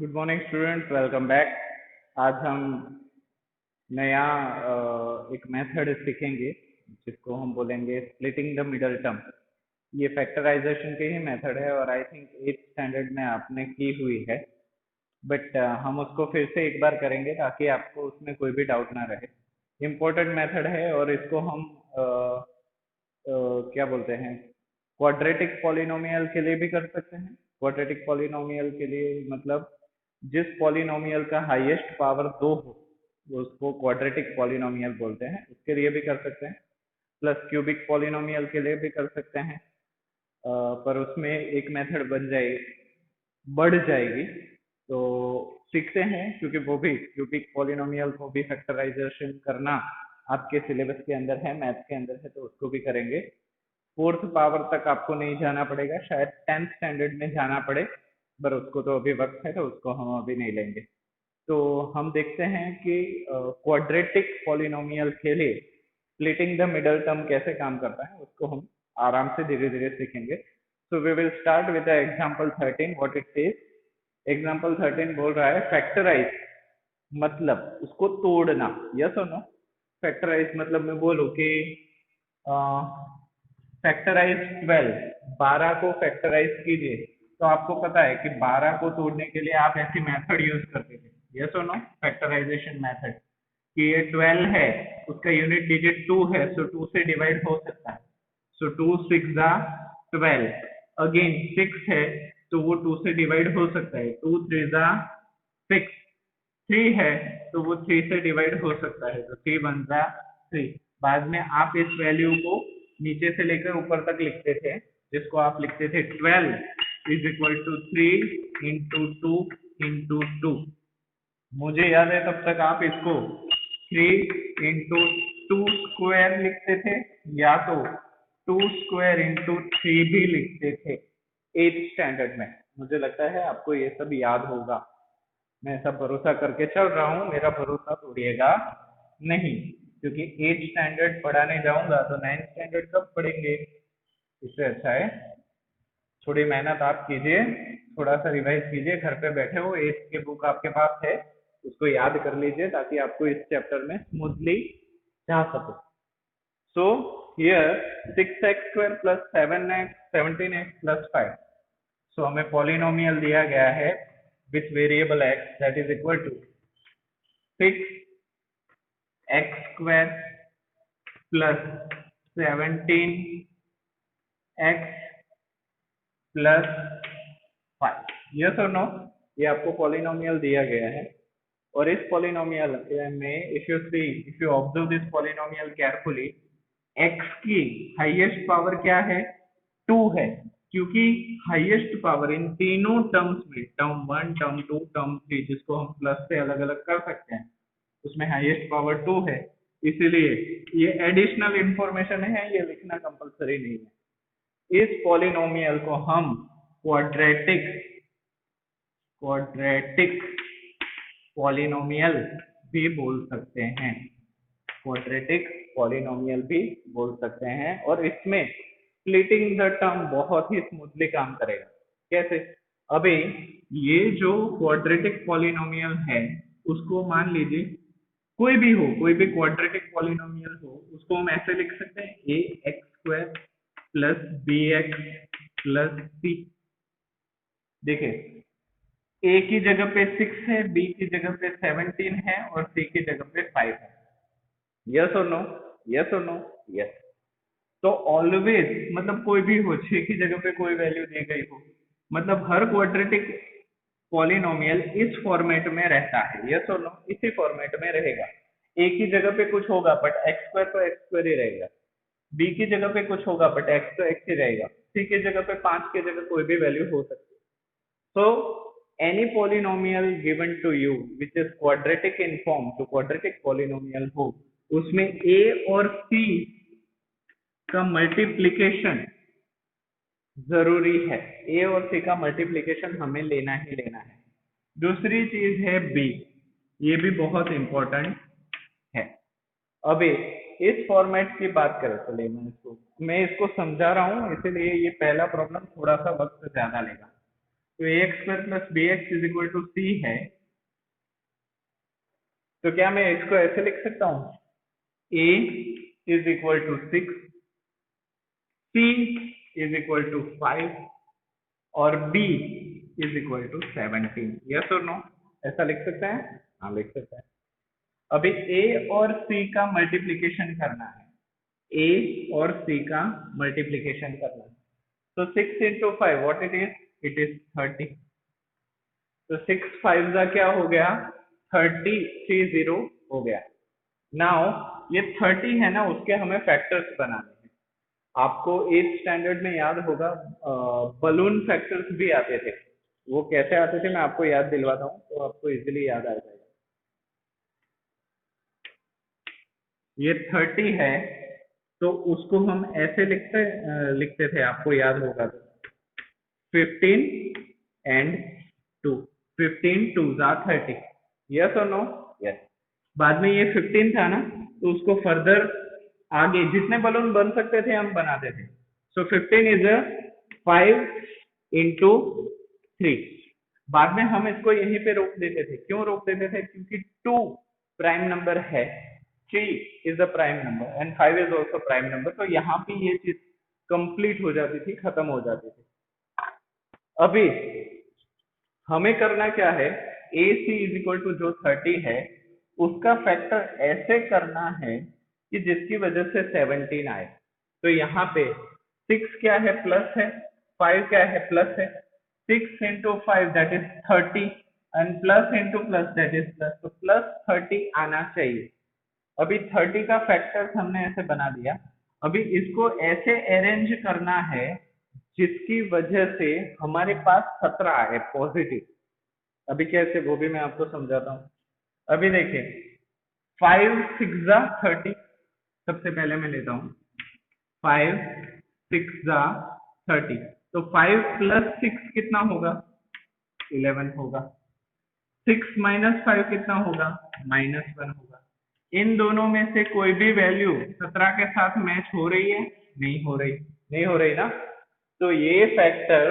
Good morning students, welcome back. आज हम नया एक मेथड सीखेंगे जिसको हम बोलेंगे स्प्लिटिंग द मिडल टर्म। ये फैक्टराइजेशन के ही मेथड है और आई थिंक 8th स्टैंडर्ड में आपने की हुई है। बट हम उसको फिर से एक बार करेंगे ताकि आपको उसमें कोई भी डाउट ना रहे। इम्पोर्टेंट मेथड है और इसको हम क्या बोलते हैं, क्वाड्रेटिक पॉलिनोमियल के लिए भी कर सकते हैं। क्वाड्रेटिक पॉलिनोमियल के लिए मतलब जिस पॉलिनोमियल का हाईएस्ट पावर 2 हो वो उसको क्वाड्रेटिक पॉलिनोमियल बोलते हैं, उसके लिए भी कर सकते हैं। प्लस क्यूबिक पॉलिनोमियल के लिए भी कर सकते हैं। पर उसमें एक मेथड बन जाएगी, बढ़ जाएगी, तो सीखते हैं क्योंकि वो भी क्यूबिक पॉलिनोमियल को भी फैक्टराइजेशन करना आपके सिलेबस के अंदर है, मैथ्स के अंदर है, तो उसको भी करेंगे। फोर्थ पावर तक आपको नहीं जाना पड़ेगा, शायद 10th स्टैंडर्ड में जाना पड़े, पर उसको तो अभी वक्त है तो उसको हम अभी नहीं लेंगे। तो हम देखते हैं कि क्वाड्रेटिक पॉलिनोमियल के लिए स्प्लिटिंग द मिडल टर्म कैसे काम करता है, उसको हम आराम से धीरे धीरे सीखेंगे। So we will start with example 13। What it says, example 13 बोल रहा है फैक्टराइज, मतलब उसको तोड़ना। यस और नो? फैक्टराइज मतलब मैं बोलूँ कि फैक्टराइज 12, 12 को फैक्टराइज कीजिए, तो आपको पता है कि 12 को तोड़ने के लिए आप ऐसी मेथड यूज करते थे। यस और नो? फैक्टराइजेशन मेथड कि ये 12 है, उसका यूनिट डिजिट 2 है, सो 2 से डिवाइड हो सकता है। सो 2 6 जा 12, अगेन 6 है तो वो 2 से डिवाइड हो सकता है। 2 3 जा 6, 3 है तो वो 3 से डिवाइड हो सकता है, तो 3 1 जा 3। बाद में आप इस वैल्यू को नीचे से लेकर ऊपर तक लिखते थे, जिसको आप लिखते थे 12 is equal to 3 into 2 into 2। मुझे याद है तब तक आप इसको 3 इंटू 2 स्क्वायर लिखते थे, या तो 2 स्क्वायर इंटू 3 भी लिखते थे 8th स्टैंडर्ड में। मुझे लगता है आपको ये सब याद होगा। मैं ऐसा भरोसा करके चल रहा हूँ, मेरा भरोसा तोड़िएगा नहीं, क्योंकि 8th स्टैंडर्ड पढ़ाने जाऊंगा तो 9th स्टैंडर्ड कब पढ़ेंगे। इससे अच्छा है थोड़ी मेहनत आप कीजिए, थोड़ा सा रिवाइज कीजिए, घर पे बैठे हो 8th की बुक आपके पास है, उसको याद कर लीजिए ताकि आपको इस चैप्टर में स्मूथली जा सको। So here 6x square plus 7x 17x plus 5। So हमें पॉलिनोमियल दिया गया है with variable x that is equal to 6x square plus 17x plus 5। Yes और नो? ये आपको पॉलिनोमियल दिया गया है और इस पॉलिनोमियल में if you observe this polynomial carefully, x की हाईएस्ट पावर क्या है? 2 है, क्योंकि हाईएस्ट पावर इन तीनों टर्म्स में, टर्म 1 टर्म 2 टर्म 3, जिसको हम प्लस से अलग अलग कर सकते हैं, उसमें हाईएस्ट पावर 2 है। इसीलिए ये एडिशनल इंफॉर्मेशन है, ये लिखना कंपलसरी नहीं है। इस पॉलिनोमियल को हम क्वाड्रेटिक क्वाड्रेटिक पॉलिनोमियल भी बोल सकते हैं, क्वाड्रेटिक पॉलिनोमियल भी बोल सकते हैं। और इसमें स्प्लिटिंग द टर्म बहुत ही स्मूथली काम करेगा। कैसे? अभी ये जो क्वाड्रेटिक पॉलिनोमियल है, उसको मान लीजिए कोई भी हो, कोई भी क्वाड्रेटिक पॉलिनोमियल हो, उसको हम ऐसे लिख सकते हैं a x square plus b x plus c. देखिए, ए की जगह पे 6 है, बी की जगह पे 17 है और सी की जगह पे 5 है। यस और नो? यस और नो? यस। तो ऑलवेज मतलब कोई भी हो, 6 की जगह पे कोई वैल्यू दी गई हो, मतलब हर क्वाड्रेटिक पॉलिनोमियल इस फॉर्मेट में रहता है। यस और नो? इसी फॉर्मेट में रहेगा। ए की जगह पे कुछ होगा बट एक्स स्क्वायर तो एक्स स्क्वायर ही रहेगा, बी की जगह पे कुछ होगा बट एक्स तो एक्स ही रहेगा, सी की जगह पे 5 की जगह कोई भी वैल्यू हो सकती है। So any polynomial given to you which is quadratic in form, तो quadratic polynomial हो, उसमें a और c का मल्टीप्लीकेशन जरूरी है। a और c का मल्टीप्लीकेशन हमें लेना ही लेना है। दूसरी चीज है b, ये भी बहुत इंपॉर्टेंट है। अभी इस फॉर्मेट की बात करें, चलिए मैं इसको समझा रहा हूँ, इसीलिए ये पहला प्रॉब्लम थोड़ा सा वक्त ज्यादा लेगा। तो ax square plus bx is equal to c है, तो क्या मैं इसको ऐसे लिख सकता हूँ, a is equal to 6, c is equal to 5 और b is equal to 17। Yes और नो, ऐसा लिख सकते हैं? हाँ लिख सकते हैं। अभी a और c का मल्टीप्लीकेशन करना है, a और c का मल्टीप्लीकेशन करना है। तो 6 into 5 what it is? It is 30। तो 6 5 का क्या हो गया, 30 हो गया। नाउ ये 30 है ना, उसके हमें फैक्टर्स बनाने हैं। आपको 8th स्टैंडर्ड में याद होगा बलून फैक्टर्स भी आते थे, वो कैसे आते थे मैं आपको याद दिलवाता हूँ तो आपको इजीली याद आ जाएगा। ये 30 है तो उसको हम ऐसे लिखते थे, आपको याद होगा तो 15 and 2, 15 2s are 30। यस और नो? यस। बाद में ये 15 था ना, तो उसको फर्दर आगे जितने बलून बन सकते थे हम बनाते थे। सो 15 इज 5 into 3। बाद में हम इसको यहीं पे रोक देते थे। क्यों रोक देते थे? क्योंकि 2 प्राइम नंबर है, 3 is a prime number and 5 is also prime number. तो यहाँ पे ये चीज कंप्लीट हो जाती थी, खत्म हो जाती थी। अभी हमें करना क्या है, ए सी इज इक्वल टू जो 30 है उसका फैक्टर ऐसे करना है कि जिसकी वजह से 17 आए। तो यहाँ पे 6 क्या है, प्लस है, 5 क्या है, प्लस है। 6 into 5 that is 30 and plus into plus that is plus, तो प्लस 30 आना चाहिए। अभी 30 का फैक्टर्स हमने ऐसे बना दिया। अभी इसको ऐसे अरेंज करना है जिसकी वजह से हमारे पास 17 आए पॉजिटिव। अभी कैसे, वो भी मैं आपको समझाता हूँ। अभी देखिए 5 6 30, सबसे पहले मैं लेता हूँ 5 6 30, तो 5 प्लस 6 कितना होगा, 11 होगा। 6 माइनस 5 कितना होगा, -1 होगा। इन दोनों में से कोई भी वैल्यू 17 के साथ मैच हो रही है, नहीं हो रही, नहीं हो रही ना, तो ये फैक्टर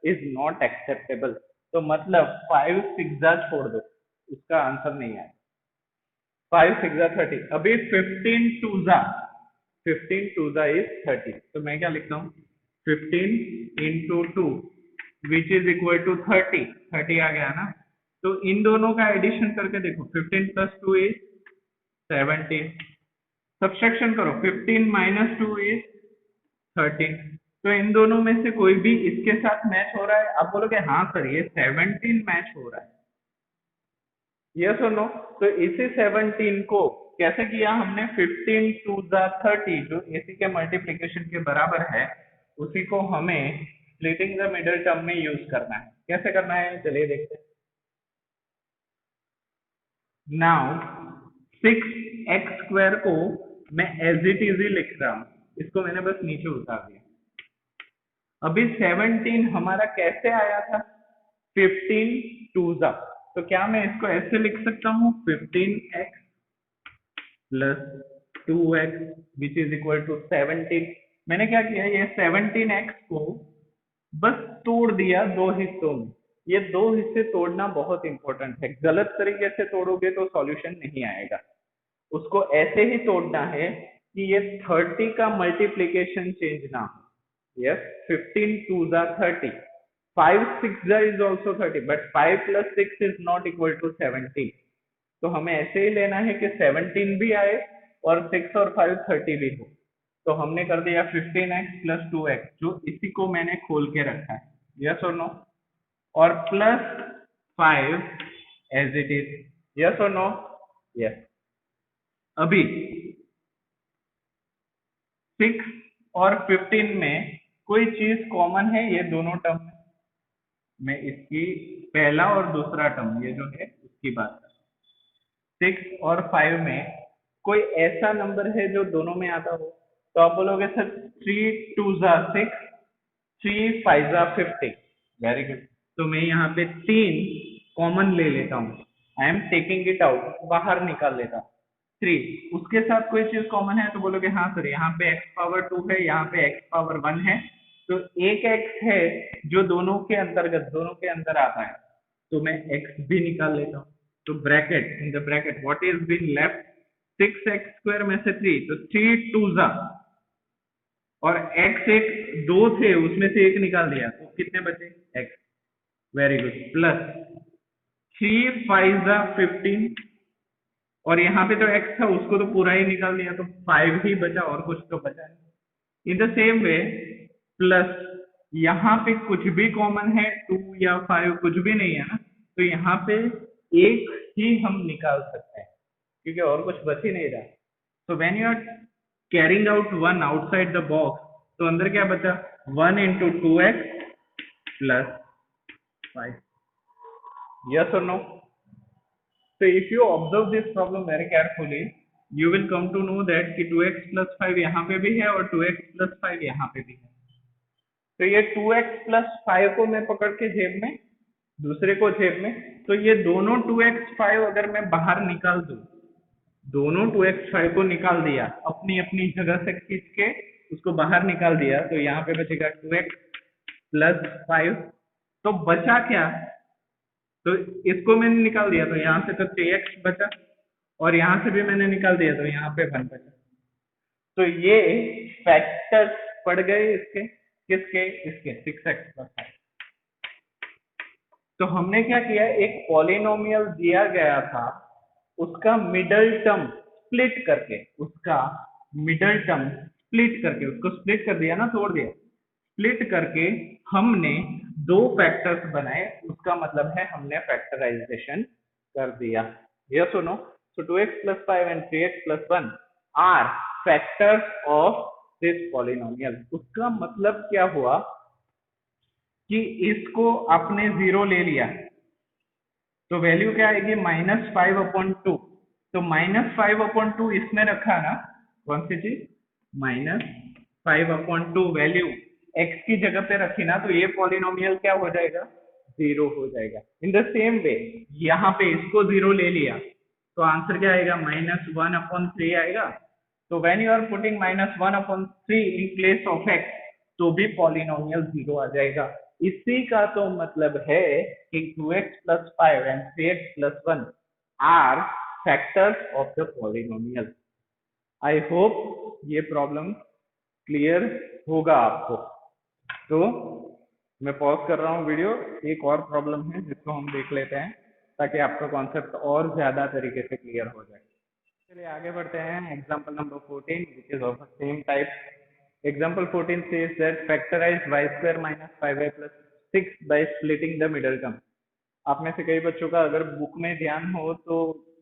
इज नॉट एक्सेप्टेबल। तो मतलब 5 6 छोड़ दो, इसका आंसर नहीं आया। 5 6 30। अभी 15 2 इज 30, तो मैं क्या लिखता हूँ, 15 into 2 which is equal to 30 आ गया ना। तो इन दोनों का एडिशन करके देखो, 15 plus 2 इज 17। सब्सट्रैक्शन करो, 15 minus 2 इज 13। तो इन दोनों में से कोई भी इसके साथ मैच हो रहा है? आप बोलोगे हाँ सर ये 17 मैच हो रहा है, यस और नो। तो इसी 17 को कैसे किया हमने, 15 2 30 जो इसी के मल्टीप्लीकेशन के बराबर है, उसी को हमें स्प्लिटिंग द मिडिल टर्म में यूज करना है। कैसे करना है चलिए देखते हैं। नाउ 6x स्क्वायर को मैं एज इट इज ही लिख रहा हूं, इसको मैंने बस नीचे उतार दिया। अभी 17 हमारा कैसे आया था, 15 2 तो क्या मैं इसको ऐसे लिख सकता हूँ, 15x plus 2x which is equal to 17। मैंने क्या किया, ये 17x को बस तोड़ दिया दो हिस्सों में। ये दो हिस्से तोड़ना बहुत इंपॉर्टेंट है, गलत तरीके से तोड़ोगे तो सॉल्यूशन नहीं आएगा। उसको ऐसे ही तोड़ना है कि ये 30 का मल्टीप्लीकेशन चेंज ना हो। Yes, 15 2s are 30. 5 6 is also 30, but 5 plus 6 is not equal to 17. तो हमें ऐसे ही लेना है कि 17 भी आए और 6 और 5 30 भी हो। तो हमने कर दिया 15x plus 2x, जो इसी को मैंने खोल के रखा है, यस और नो, और plus 5 as it is, yes और नो, यस। अभी 6 और 15 में कोई चीज कॉमन है ये दोनों टर्म में? मैं इसकी पहला और दूसरा टर्म ये जो है उसकी बात कर, 6 और 5 में कोई ऐसा नंबर है जो दोनों में आता हो? तो आप बोलोगे sir 3 2s are 6, 3 5s are 15। Very good. तो मैं यहाँ पे 3 कॉमन ले लेता हूँ, I am taking it out, बाहर निकाल लेता हूँ 3। उसके साथ कोई चीज कॉमन है? तो बोलोगे हाँ सर यहाँ पे x पावर 2 है, यहाँ पे x पावर 1 है, तो एक x है जो दोनों के अंतर्गत, दोनों के अंदर आता है, तो मैं x भी निकाल लेता हूँ। तो bracket, in the bracket what is been left, 6x square में से 3, तो 3 2 जा, और x एक 2 थे उसमें से एक निकाल दिया, तो कितने बचे x, वेरी गुड, प्लस 3 5 जा 15, और यहाँ पे जो x था उसको तो पूरा ही निकाल दिया, तो 5 ही बचा, और कुछ तो बचा नहीं। In the same way plus यहाँ पे कुछ भी कॉमन है, 2 या 5 कुछ भी नहीं है ना, तो यहाँ पे एक ही हम निकाल सकते हैं क्योंकि और कुछ बच ही नहीं रहा। तो when you are carrying out 1 outside the box, तो अंदर क्या बचा, 1 into 2x plus 5, yes or no? So if you observe this problem very carefully, you will come to know that कि 2x plus 5 यहाँ पे भी है और 2x plus 5 यहाँ पे भी है। तो ये 2x plus 5 को मैं पकड़ के जेब में, दूसरे को जेब में, तो ये दोनों 2x 5 अगर मैं बाहर निकाल दूं, दोनों 2x 5 को निकाल दिया, अपनी अपनी जगह से खींच के उसको बाहर निकाल दिया, तो यहाँ पे बचेगा 2x plus 5, तो बचा क्या, तो इसको मैंने निकाल दिया, तो यहाँ से तो 3x बचा, और यहाँ से भी मैंने निकाल दिया, तो यहाँ पे 1 बचा। तो ये फैक्टर्स पड़ गए इसके, किसके, इसके 6x plus 5। तो हमने क्या किया, एक पॉलिनोमियल दिया गया था, उसका मिडल टर्म स्प्लिट करके, उसका मिडल टर्म स्प्लिट करके, उसको स्प्लिट कर दिया ना, तोड़ दिया, स्प्लिट करके हमने दो फैक्टर्स बनाए, उसका मतलब है हमने फैक्टराइजेशन कर दिया, यस और no. So 2x plus 5 and 3x plus 1 are factors of this polynomial. उसका मतलब क्या हुआ कि इसको आपने 0 ले लिया, तो वैल्यू क्या आएगी, -5/2, तो -5/2 इसमें रखा ना, कौन सी चीज, -5/2 वैल्यू x की जगह पे रखी ना, तो ये पॉलिनोमियल क्या हो जाएगा, 0 हो जाएगा। इन द सेम वे यहाँ पे इसको 0 ले लिया, तो आंसर क्या आएगा, -1/3 आएगा। तो when you are putting -1/3 in place of x, तो भी पॉलिनोमियल 0 आ जाएगा। इसी का तो मतलब है कि 2x plus 5 and 3x plus 1 are factors of the polynomial। I hope ये प्रॉब्लम क्लियर होगा आपको। तो मैं पॉज कर रहा हूँ वीडियो, एक और प्रॉब्लम है जिसको हम देख लेते हैं ताकि आपका कॉन्सेप्ट और ज्यादा तरीके से क्लियर हो जाए। चलिए आगे बढ़ते हैं। Example number 14 which is of the same type। Example 14 says that factorize y square minus 5y plus 6 by splitting the middle term। आप में से कई बच्चों का अगर बुक में ध्यान हो तो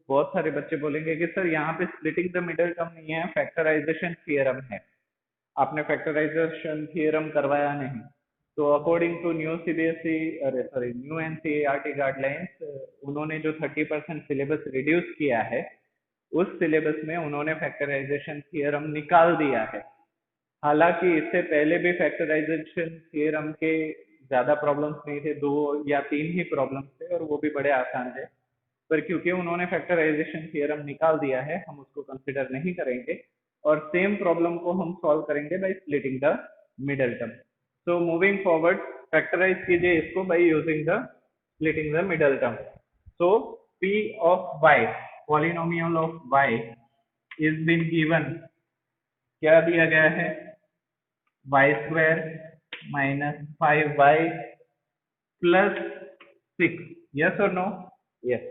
बहुत सारे बच्चे बोलेंगे कि सर यहाँ पे स्प्लिटिंग द मिडल टर्म नहीं है, फैक्टराइजेशन थियरम है, आपने फैक्टराइजेशन थियरम करवाया नहीं। तो अकॉर्डिंग टू न्यू सीबीएसई, अरे सॉरी न्यू एनसीईआरटी गाइडलाइंस, उन्होंने जो 30% सिलेबस रिड्यूस किया है, उस सिलेबस में उन्होंने फैक्टराइजेशन थियरम निकाल दिया है। हालांकि इससे पहले भी फैक्टराइजेशन थियरम के ज्यादा प्रॉब्लम्स नहीं थे, 2 या 3 ही प्रॉब्लम्स थे और वो भी बड़े आसान थे, पर क्योंकि उन्होंने फैक्टराइजेशन थियरम निकाल दिया है हम उसको कंसिडर नहीं करेंगे और सेम प्रॉब्लम को हम सॉल्व करेंगे by splitting the middle term. So moving forward, factorize कीजिए इसको by using the splitting the middle term. So p of y, polynomial of y is been given, क्या दिया गया है, y square minus 5y plus 6, yes और no, yes.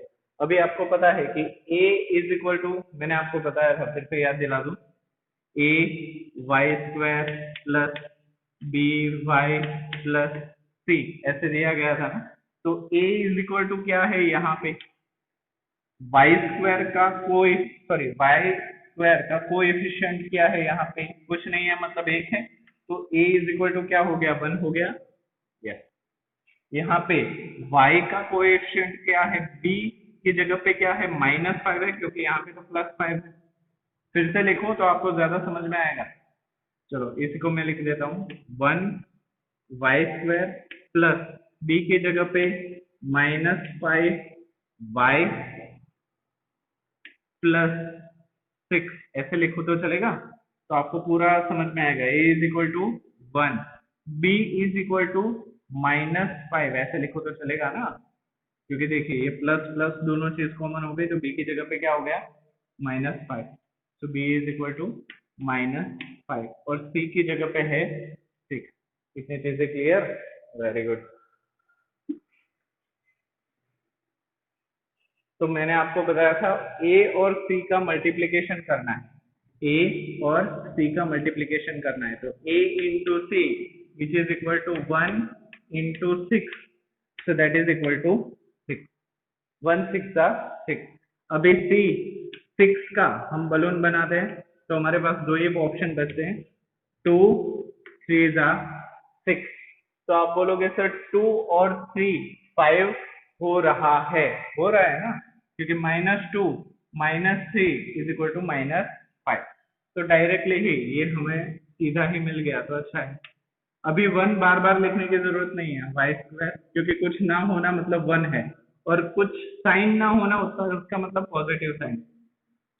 अभी आपको पता है कि a इज इक्वल टू, मैंने आपको बताया था, फिर से याद दिला दूं, a y square plus b y plus c ऐसे दिया गया था ना। तो a इज इक्वल टू क्या है यहाँ पे, y स्क्वायर का y स्क्वायर का कोएफिशिएंट क्या है यहाँ पे, कुछ नहीं है, मतलब 1 है, तो a इज इक्वल टू क्या हो गया, 1 हो गया, यस। यहाँ पे y का कोएफिशिएंट क्या है, b की जगह पे क्या है, -5 है, क्योंकि यहाँ पे तो +5 है। फिर से लिखो तो आपको ज्यादा समझ में आएगा। चलो इसी को मैं लिख देता हूँ, 1 y स्क्वायर प्लस b की जगह पे -5y प्लस 6 ऐसे लिखो तो चलेगा, तो आपको पूरा समझ में आएगा। a is equal to 1 b is equal to -5 ऐसे लिखो तो चलेगा ना, क्योंकि देखिए ये प्लस प्लस दोनों चीज कॉमन हो गई, तो b की जगह पे क्या हो गया -5, तो b इज इक्वल टू -5 और c की जगह पे है 6। इतनी चीजें क्लियर, वेरी गुड। तो मैंने आपको बताया था a और c का मल्टीप्लीकेशन करना है, a और c का मल्टीप्लीकेशन करना है, तो a into c which is equal to 1 into 6, so that is equal to 6, 1 6 6। अभी c 6 का हम बलून बनाते हैं, तो हमारे पास दो ही ऑप्शन बचते हैं, 2 3 6। तो आप बोलोगे सर 2 और 3 5 हो रहा है, हो रहा है ना, क्योंकि -2 -3 इज इक्वल टू -5, तो डायरेक्टली ही ये हमें सीधा ही मिल गया, तो अच्छा है। अभी 1 बार बार लिखने की जरूरत नहीं है, वाई स्क्वायर, क्योंकि कुछ ना होना मतलब 1 है, और कुछ साइन ना होना उसका मतलब पॉजिटिव साइन।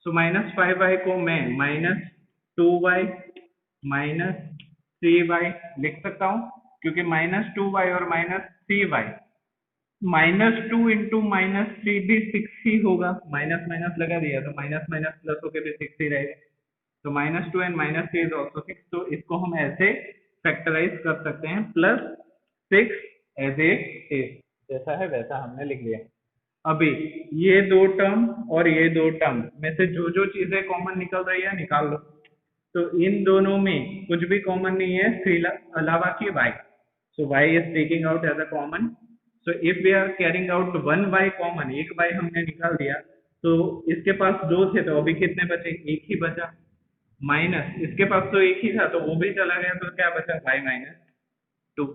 सो -5y को मैं -2y -3y लिख सकता हूँ, क्योंकि -2y और -3y, -2 इंटू -3 भी 6 ही होगा, माइनस माइनस लगा दिया तो माइनस माइनस प्लस होके भी 6 ही रहेगा, तो -2 एंड -3 इज ऑल्सो 6, तो इसको हम ऐसे फैक्टराइज कर सकते हैं, +6 एज ए इज, जैसा है वैसा हमने लिख लिया। अभी ये दो टर्म और ये दो टर्म में से जो जो चीजें कॉमन निकल रही है निकाल लो, तो इन दोनों में कुछ भी कॉमन नहीं है अलावा की y, so y is taking out as a common, so if we are carrying out one y common, एक y हमने निकाल दिया, तो इसके पास दो थे तो अभी कितने बचे, एक ही बचा, माइनस इसके पास तो एक ही था तो वो भी चला गया, तो क्या बचा y -2।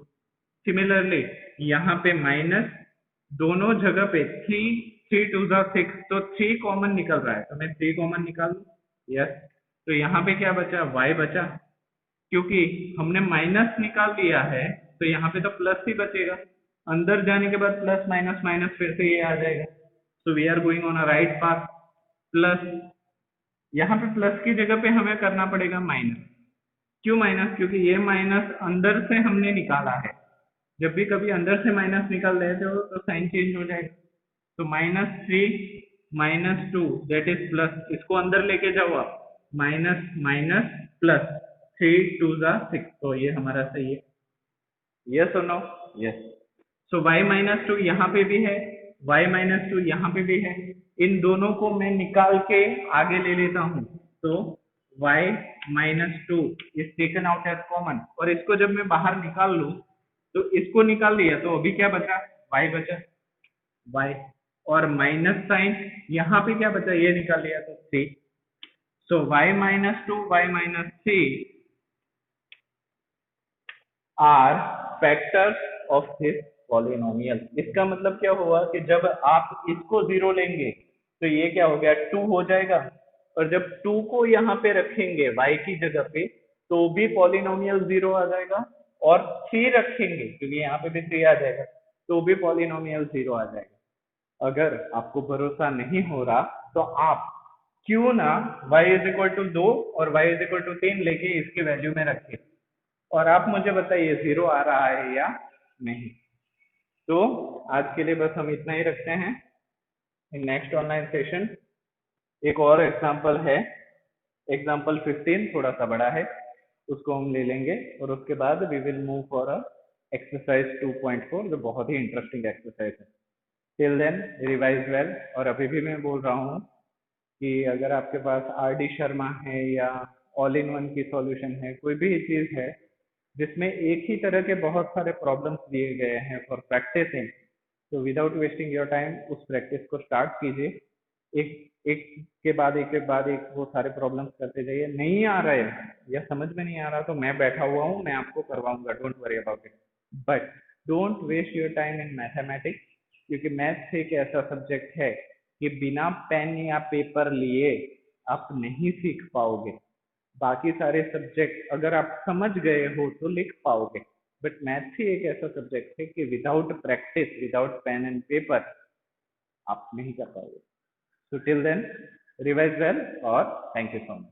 सिमिलरली यहाँ पे माइनस दोनों जगह पे 3 3 2 6, तो 3 कॉमन निकल रहा है, तो मैं 3 कॉमन निकाल लूं, यस। तो यहाँ पे क्या बचा, y बचा, क्योंकि हमने माइनस निकाल लिया है तो यहाँ पे तो प्लस ही बचेगा, अंदर जाने के बाद प्लस माइनस माइनस फिर से ये आ जाएगा, so we are going on a right path. Plus यहाँ पे प्लस की जगह पे हमें करना पड़ेगा माइनस, क्यों माइनस, क्योंकि ये माइनस अंदर से हमने निकाला है, जब भी कभी अंदर से माइनस निकाल लेते हो तो साइन चेंज हो जाएगा, तो -3 -2 दैट इज प्लस, इसको अंदर लेके जाओ आप, माइनस माइनस प्लस 3 2 6, तो ये हमारा सही है, यस और नो, यस। सो y-2 यहाँ पे भी है, y-2 यहाँ पे भी है, इन दोनों को मैं निकाल के आगे ले लेता हूँ, तो y-2 is taken out as common, और इसको जब मैं बाहर निकाल लूँ तो इसको निकाल दिया, तो अभी क्या बचा, y बचा, y, और माइनस साइन यहाँ पे क्या बचा, ये निकाल लिया तो 3, so y-2 y-3 are factors of this polynomial. इसका मतलब क्या हुआ कि जब आप इसको 0 लेंगे तो ये क्या हो गया, 2 हो जाएगा, और जब 2 को यहाँ पे रखेंगे y की जगह पे तो भी पॉलिनोमियल 0 आ जाएगा, और 3 रखेंगे क्योंकि यहाँ पे भी 3 आ जाएगा तो भी पॉलिनोमियल 0 आ जाएगा। अगर आपको भरोसा नहीं हो रहा तो आप क्यों ना y इज इक्वल टू 2 और y इज इक्वल टू 3 लेके इसकी वैल्यू में रखें, और आप मुझे बताइए 0 आ रहा है या नहीं। तो आज के लिए बस हम इतना ही रखते हैं, इन नेक्स्ट ऑनलाइन सेशन एक और एग्जांपल है, एग्जांपल 15 थोड़ा सा बड़ा है, उसको हम ले लेंगे, और उसके बाद we will move for a exercise 2.4 जो बहुत ही इंटरेस्टिंग एक्सरसाइज है। टिल देन रिवाइज वेल, और अभी भी मैं बोल रहा हूँ कि अगर आपके पास RD शर्मा है या ऑल इन वन की सॉल्यूशन है, कोई भी चीज है जिसमें एक ही तरह के बहुत सारे प्रॉब्लम्स दिए गए हैं फॉर प्रैक्टिसिंग, तो विदाउट वेस्टिंग योर टाइम उस प्रैक्टिस को स्टार्ट कीजिए, एक एक के बाद एक के बाद एक वो सारे प्रॉब्लम्स करते जाइए। नहीं आ रहा है या समझ में नहीं आ रहा तो मैं बैठा हुआ हूँ, मैं आपको करवाऊंगा, don't worry about it, but don't waste your time in mathematics, क्योंकि मैथ्स एक ऐसा सब्जेक्ट है कि बिना पेन या पेपर लिए आप नहीं सीख पाओगे। बाकी सारे सब्जेक्ट अगर आप समझ गए हो तो लिख पाओगे, बट मैथ्स ही एक ऐसा सब्जेक्ट है कि without practice, without pain and paper आप नहीं कर पाओगे। So till then revise well, और थैंक यू सो मच।